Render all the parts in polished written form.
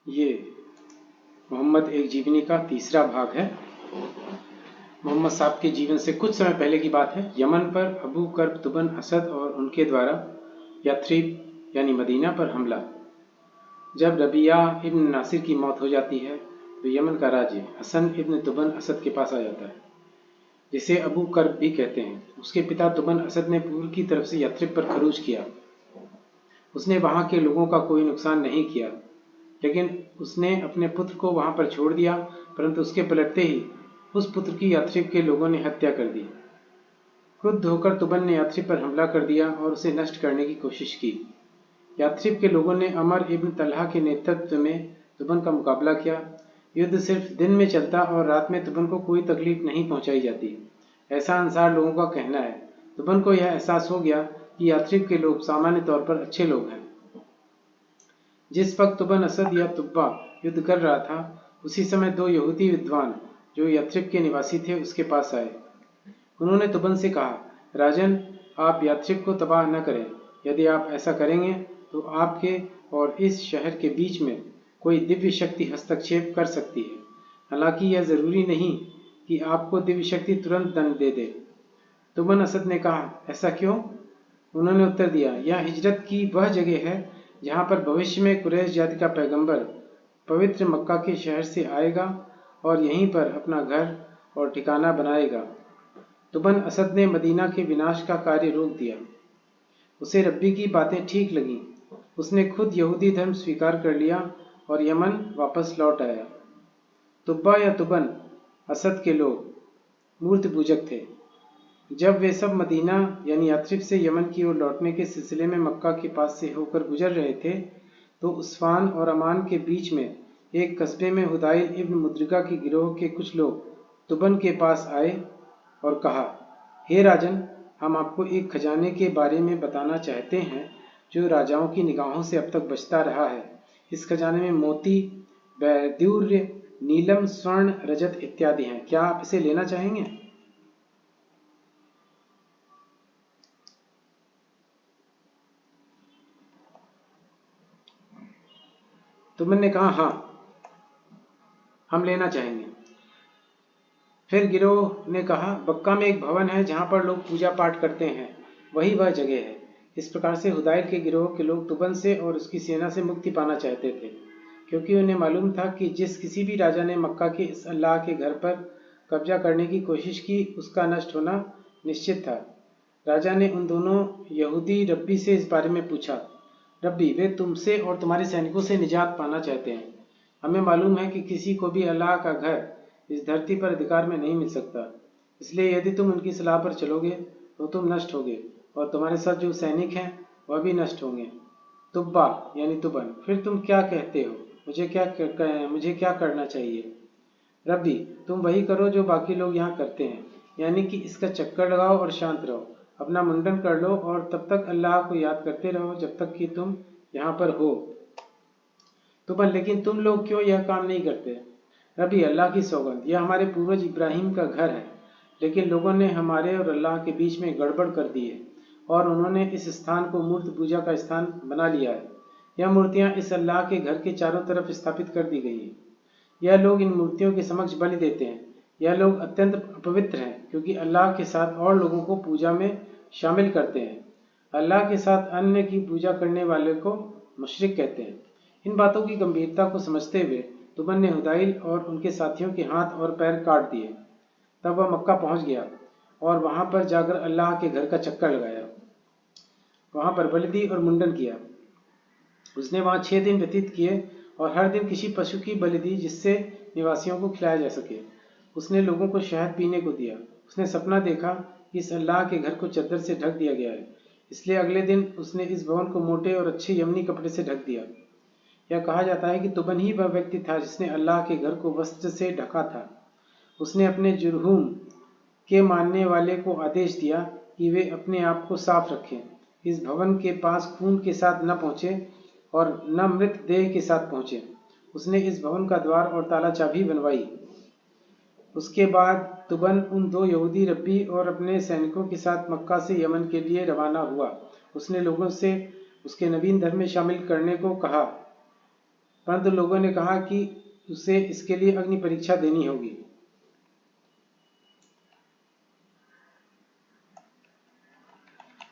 ये मोहम्मद एक जीवनी का तीसरा भाग है। मोहम्मद साहब के जीवन से कुछ समय पहले की बात है। यमन पर अबू कर्ब तुबन असद और उनके द्वारा यथरिब यानी मदीना पर हमला। जब रबिया इब्न नासिर की मौत हो जाती है तो यमन का राज्य हसन इब्न तुबन असद के पास आ जाता है, जिसे अबू कर्ब भी कहते हैं। उसके पिता तुबन असद ने पूर्व की तरफ से यथरिब पर खरूज किया। उसने वहां के लोगों का कोई नुकसान नहीं किया, लेकिन उसने अपने पुत्र को वहां पर छोड़ दिया, परंतु उसके पलटते ही उस पुत्र की यथरिब के लोगों ने हत्या कर दी। क्रुद्ध होकर तुबन ने यथरिब पर हमला कर दिया और उसे नष्ट करने की कोशिश की। यथरिब के लोगों ने अमर इब्न तलहा के नेतृत्व में तुबन का मुकाबला किया। युद्ध सिर्फ दिन में चलता और रात में तुबन को कोई तकलीफ नहीं पहुंचाई जाती, ऐसा अंसार लोगों का कहना है। तुबन को यह एहसास हो गया कि यथरिब के लोग सामान्य तौर पर अच्छे लोग हैं। जिस वक्त तुबन असद या तुब्बा युद्ध कर रहा था, उसी समय दो यहूदी विद्वान जो यथरिब के निवासी थे उसके पास आए। उन्होंने तुबन से कहा, राजन, आप यथरिब को तबाह न करें। यदि आप ऐसा करेंगे तो आपके और इस शहर के बीच में कोई दिव्य शक्ति हस्तक्षेप कर सकती है। हालांकि यह जरूरी नहीं कि आपको दिव्य शक्ति तुरंत दंड दे दे। तुबन असद ने कहा, ऐसा क्यों? उन्होंने उत्तर दिया, यह हिजरत की वह जगह है जहां पर भविष्य में कुरैश जाति का पैगंबर पवित्र मक्का के शहर से आएगा और यहीं पर अपना घर और ठिकाना बनाएगा। तुबन असद ने मदीना के विनाश का कार्य रोक दिया। उसे रब्बी की बातें ठीक लगी। उसने खुद यहूदी धर्म स्वीकार कर लिया और यमन वापस लौट आया। तुब्बा या तुबन असद के लोग मूर्ति पूजक थे। जब वे सब मदीना यानी यथरिब से यमन की ओर लौटने के सिलसिले में मक्का के पास से होकर गुजर रहे थे, तो उस्फान और अमान के बीच में एक कस्बे में हुदाइल इब्न मुद्रिका के गिरोह के कुछ लोग तुबन के पास आए और कहा, हे राजन, हम आपको एक खजाने के बारे में बताना चाहते हैं जो राजाओं की निगाहों से अब तक बचता रहा है। इस खजाने में मोती, वैदूर्य, नीलम, स्वर्ण, रजत इत्यादि हैं। क्या आप इसे लेना चाहेंगे? तुमन ने कहा, हाँ, हम लेना चाहेंगे। फिर गिरोह ने कहा, बक्का में एक भवन है जहां पर लोग पूजा पाठ करते हैं, वही वह जगह है। इस प्रकार से हुदाइल के गिरोह के लोग तुबन से और उसकी सेना से मुक्ति पाना चाहते थे, क्योंकि उन्हें मालूम था कि जिस किसी भी राजा ने मक्का के इस अल्लाह के घर पर कब्जा करने की कोशिश की, उसका नष्ट होना निश्चित था। राजा ने उन दोनों यहूदी रब्बी से इस बारे में पूछा। रब्बी, वे तुमसे और तुम्हारे सैनिकों से निजात पाना चाहते हैं। हमें मालूम है कि किसी को भी अल्लाह का घर इस धरती पर अधिकार में नहीं मिल सकता, इसलिए यदि तुम उनकी सलाह पर चलोगे तो तुम नष्ट होगे और तुम्हारे साथ जो सैनिक हैं वह भी नष्ट होंगे। तुब्बा यानी तुबन, फिर तुम क्या कहते हो? मुझे क्या करना चाहिए? रब्बी, तुम वही करो जो बाकी लोग यहाँ करते हैं, यानी कि इसका चक्कर लगाओ और शांत रहो। अपना मुंडन कर लो और तब तक अल्लाह को याद करते रहो जब तक कि तुम यहाँ पर हो। तुबन, लेकिन तुम लोग क्यों यह काम नहीं करते? रब्बी, अल्लाह की सौगंध, यह हमारे पूर्वज इब्राहिम का घर है, लेकिन लोगों ने हमारे और अल्लाह के बीच में गड़बड़ कर दी है और उन्होंने इस स्थान को मूर्ति पूजा का स्थान बना लिया है। यह मूर्तियां इस अल्लाह के घर के चारों तरफ स्थापित कर दी गई हैं। यह लोग इन मूर्तियों के समक्ष बलि देते हैं। यह लोग अत्यंत अपवित्र हैं, क्योंकि अल्लाह के साथ और लोगों को पूजा में शामिल करते हैं। अल्लाह के साथ अन्य की पूजा करने वाले को मुशरिक कहते हैं। इन बातों की गंभीरता को समझते हुए तुबन ने हुदाइल और उनके साथियों के हाथ और पैर काट दिए। तब वह मक्का पहुंच गया और वहां पर जाकर अल्लाह के घर का चक्कर लगाया। वहां पर बलि दी और मुंडन किया। उसने वहां 6 दिन व्यतीत किए और हर दिन किसी पशु की बलि दी जिससे निवासियों को खिलाया जा सके। उसने लोगों को शहद पीने को दिया। उसने सपना देखा कि इस अल्लाह के घर को चद्दर से ढक दिया गया है, इसलिए अगले दिन उसने इस भवन को मोटे और अच्छे यमनी कपड़े से ढक दिया। यह कहा जाता है कि तुबन ही वह व्यक्ति था जिसने अल्लाह के घर को वस्त्र से ढका था। उसने अपने जुरहूम के मानने वाले को आदेश दिया कि वे अपने आप को साफ रखें, इस भवन के पास खून के साथ न पहुंचे और न मृत देह के साथ पहुंचे। उसने इस भवन का द्वार और ताला चाबी बनवाई। उसके बाद तुबन उन दो यहूदी रब्बी और अपने सैनिकों के साथ मक्का से यमन के लिए रवाना हुआ। उसने लोगों से उसके नवीन धर्म में शामिल करने को कहा। परंतु लोगों ने कहा कि उसे इसके लिए अग्नि परीक्षा देनी होगी।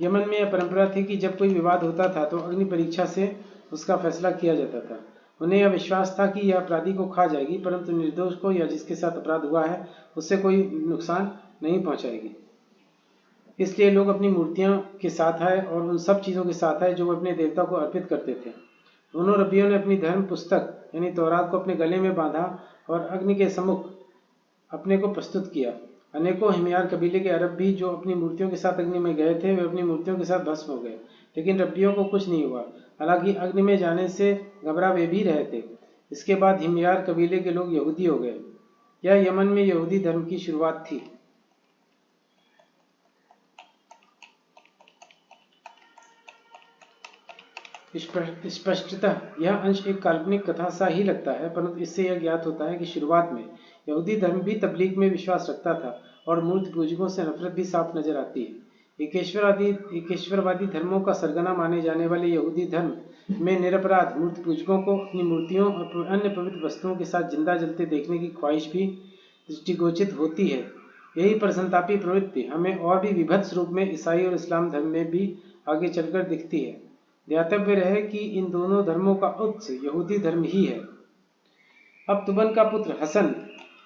यमन में यह परंपरा थी कि जब कोई विवाद होता था तो अग्नि परीक्षा से उसका फैसला किया जाता था। उन्हें यह विश्वास था कि यह अपराधी को खा जाएगी, परंतु निर्दोष को या जिसके साथ अपराध हुआ है उससे कोई नुकसान नहीं पहुंचाएगी। इसलिए लोग अपनी मूर्तियों के साथ आए और उन सब चीज़ों के साथ आए जो वो अपने देवता को अर्पित करते थे। दोनों रब्बियों ने अपनी धर्म पुस्तक यानी तौरात को अपने गले में बांधा और अग्नि के सम्मुख अपने को प्रस्तुत किया। अनेकों हिमयार कबीले के अरब भी जो अपनी मूर्तियों के साथ अग्नि में गए थे वे अपनी मूर्तियों के साथ भस्म हो गए, लेकिन रब्बियों को कुछ नहीं हुआ। हालांकि अग्नि में जाने से घबरा वे भी रहे थे। इसके बाद हिमयार कबीले के लोग यहूदी हो गए। यह यमन में यहूदी धर्म की शुरुआत थी। स्पष्टतः यह अंश एक काल्पनिक कथा सा ही लगता है, परंतु इससे यह ज्ञात होता है कि शुरुआत में यहूदी धर्म भी तबलीग में विश्वास रखता था और मूर्ति पूजकों से नफरत भी साफ नजर आती है। एकेश्वरवादी धर्मों का सरगना माने जाने वाले यहूदी धर्म में निरपराध मूर्ति पूजकों को अपनी मूर्तियों और अन्य पवित्र वस्तुओं के साथ जिंदा जलते देखने की ख्वाहिश भी दृष्टिगोचित होती है। यही प्रसन्नतापी प्रवृत्ति हमें और भी विभत्स रूप में ईसाई और इस्लाम धर्म में भी आगे चलकर दिखती है। ध्यातव्य रहे कि इन दोनों धर्मों का उत्स यहूदी धर्म ही है। अब तुबन का पुत्र हसन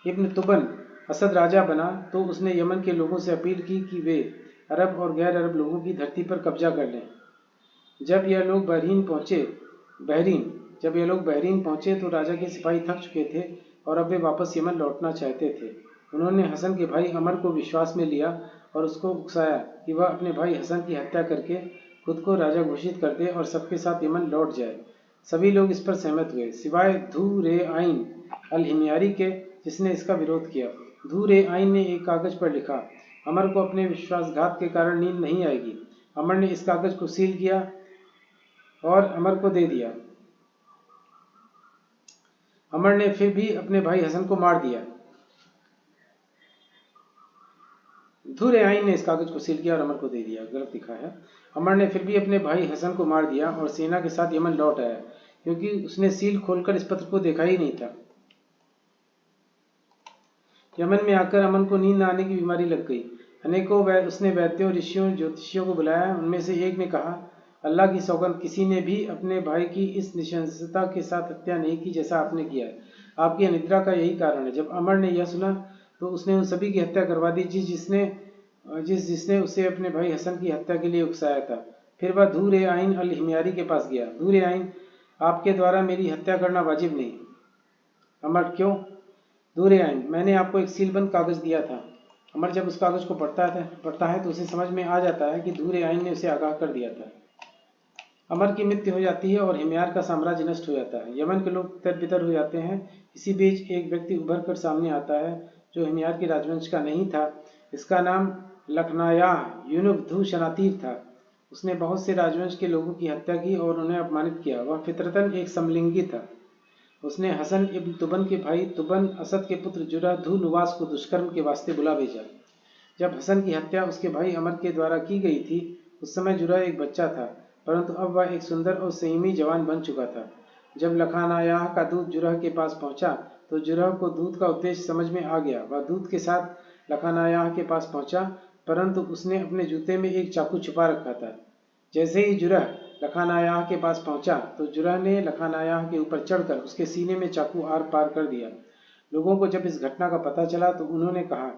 इब्न तुबन असद राजा बना तो उसने यमन के लोगों से अपील की कि वे अरब और गैर अरब लोगों की धरती पर कब्जा कर लें। जब यह लोग बहरीन पहुंचे तो राजा के सिपाही थक चुके थे और अब वे वापस यमन लौटना चाहते थे। उन्होंने हसन के भाई अमर को विश्वास में लिया और उसको उकसाया कि वह अपने भाई हसन की हत्या करके खुद को राजा घोषित कर दे और सबके साथ यमन लौट जाए। सभी लोग इस पर सहमत हुए सिवाय धू रे आइन अल हिमयारी के, जिसने इसका विरोध किया। धू रे आइन ने एक कागज पर लिखा, अमर को अपने विश्वासघात के कारण नींद नहीं आएगी। अमर ने इस कागज को सील किया और अमर को दे दिया। अमर ने फिर भी अपने भाई हसन को मार दिया। धू रे आइन ने इस कागज को सील किया और अमर को दे दिया, गलत लिखा है। अमर ने फिर भी अपने भाई हसन को मार दिया और सेना के साथ यमन लौट आया, क्योंकि उसने सील खोलकर इस पत्र को देखा ही नहीं था। यमन में आकर अमन को नींद आने की बीमारी लग गई। अनेकों उसने वैद्यों, ऋषियों, ज्योतिषियों को बुलाया। उनमें से एक ने कहा, अल्लाह की सौगंध, किसी ने भी अपने भाई की इस निशंसता के साथ हत्या नहीं की जैसा आपने किया है। आपकी अनिद्रा का यही कारण है। जब अमर ने यह सुना तो उसने उन सभी की हत्या करवा दी जिसने उसे अपने भाई हसन की हत्या के लिए उकसाया था। फिर वह धू रे आइन अल हिमयारी के पास गया। धू रे आइन, आपके द्वारा मेरी हत्या करना वाजिब नहीं। अमर, क्यों? धू रे आइन, मैंने आपको एक सीलबंद कागज दिया था। अमर जब उस कागज को पढ़ता है तो उसे समझ में आ जाता है कि धू रे आइन ने उसे आगाह कर दिया था। अमर की मृत्यु हो जाती है और हिमयार का साम्राज्य नष्ट हो जाता है। यमन के लोग तितर बितर हो जाते हैं। इसी बीच एक व्यक्ति उभर कर सामने आता है जो हिमयार के राजवंश का नहीं था। इसका नाम लखनायाह यूनुक धू शनातीर था। उसने बहुत से राजवंश के लोगों की हत्या की और उन्हें अपमानित किया। वह फितरतन एक समलिंगी था। उसने हसन इब्न तुबन के भाई तुबन असद के पुत्र जुरा धू नुवास को दुष्कर्म के वास्ते बुला भेजा। जब हसन की हत्या उसके भाई अमर के द्वारा की गई थी उस समय जुरा एक बच्चा था, परंतु अब वह एक सुंदर और संयमी जवान बन चुका था। जब लखानायाह का दूत जुरह के पास पहुंचा तो जुरह को दूत का उद्देश्य समझ में आ गया। वह दूत के साथ लखानायाह के पास पहुंचा, परंतु उसने अपने जूते में एक चाकू छुपा रखा था। जैसे ही जुरह लखानायाह के पास पहुंचा तो जुरह ने लखानायाह के ऊपर चढ़कर उसके सीने में चाकू आर पार कर दिया। लोगों को जब इस घटना का पता चला तो उन्होंने कहा,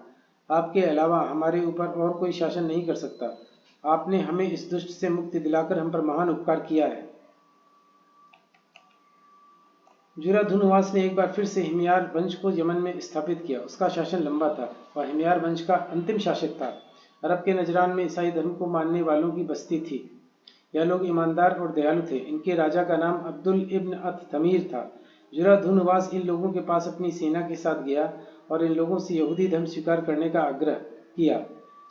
आपके अलावा हमारे ऊपर और कोई शासन नहीं कर सकता। आपने हमें इस दुष्ट से मुक्ति दिलाकर हम पर महान उपकार किया है। जुरा धू नुवास ने एक बार फिर से हिमयार वंश को यमन में स्थापित किया। उसका शासन लंबा था। वह हिमयार वंश का अंतिम शासक था। अरब के नजरान में ईसाई धर्म को मानने वालों की बस्ती थी। यह लोग ईमानदार और दयालु थे। इनके राजा का नाम अब्दुल इब्न अत तमीर था। जुरा धू नुवास इन लोगों के पास अपनी सेना के साथ गया और इन लोगों से यहूदी धर्म स्वीकार करने का आग्रह किया।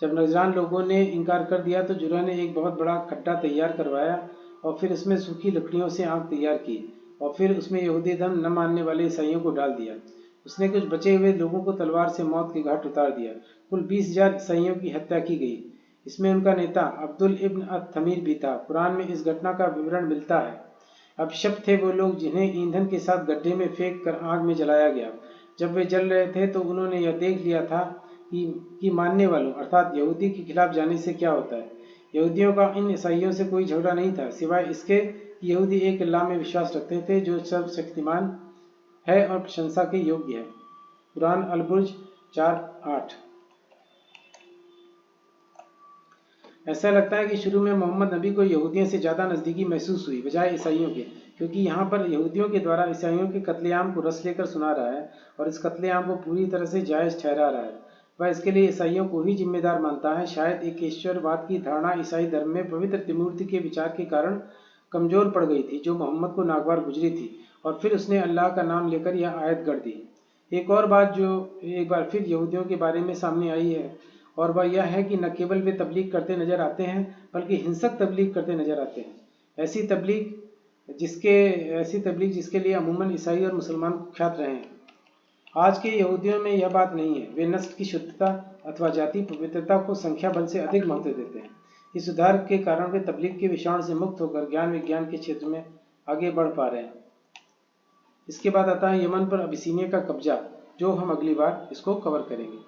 जब नजरान लोगों ने इनकार कर दिया तो जुरा ने एक बहुत बड़ा खड्डा तैयार करवाया और फिर उसमें सूखी लकड़ियों से आग तैयार की और फिर उसमें यहूदी धर्म न मानने वाले ईसाइयों को डाल दिया। उसने कुछ बचे हुए लोगों को तलवार से मौत के घाट उतार दिया। कुल 20,000 ईसाइयों की हत्या की गई। इसमें उनका नेता अब्दुल इब्न अत तमीर भी था। कुरान में इस घटना का विवरण मिलता है। अपशब्द थे वो लोग जिन्हें ईंधन के साथ गड्ढे में फेंक कर आग में जलाया गया। जब वे जल रहे थे तो उन्होंने यह देख लिया था कि मानने वालों अर्थात यहूदी के खिलाफ जाने से क्या होता है। यहूदियों का इन ईसाइयों से कोई झगड़ा नहीं था, सिवाय इसके कि यहूदी एक अल्लाह में विश्वास रखते थे जो सर्वशक्तिमान है और प्रशंसा के योग्य है। कुरान अल-बुर्ज 4:8। ऐसा लगता है कि शुरू में मोहम्मद नबी को यहूदियों से ज़्यादा नज़दीकी महसूस हुई बजाय ईसाइयों के, क्योंकि यहाँ पर यहूदियों के द्वारा ईसाइयों के कत्लेआम को रस लेकर सुना रहा है और इस कत्लेआम को पूरी तरह से जायज़ ठहरा रहा है। वह इसके लिए ईसाइयों को ही जिम्मेदार मानता है। शायद एक ईश्वरवाद की धारणा ईसाई धर्म में पवित्र त्रिमूर्ति के विचार के कारण कमज़ोर पड़ गई थी, जो मोहम्मद को नागवार गुजरी थी, और फिर उसने अल्लाह का नाम लेकर यह आयत गढ़ दी। एक और बात जो एक बार फिर यहूदियों के बारे में सामने आई है, और वह यह है कि न केवल वे तबलीग करते नजर आते हैं बल्कि हिंसक तबलीग करते नजर आते हैं। ऐसी तबलीग जिसके लिए अमूमन ईसाई और मुसलमान कुख्यात रहे हैं। आज के यहूदियों में यह बात नहीं है। वे नस्ल की शुद्धता अथवा जाति पवित्रता को संख्या बल से अधिक महत्व देते हैं। इस सुधार के कारण वे तबलीग के विषाणु से मुक्त होकर ज्ञान विज्ञान के क्षेत्र में आगे बढ़ पा रहे हैं। इसके बाद आता है यमन पर अबिसीनिया का कब्जा, जो हम अगली बार इसको कवर करेंगे।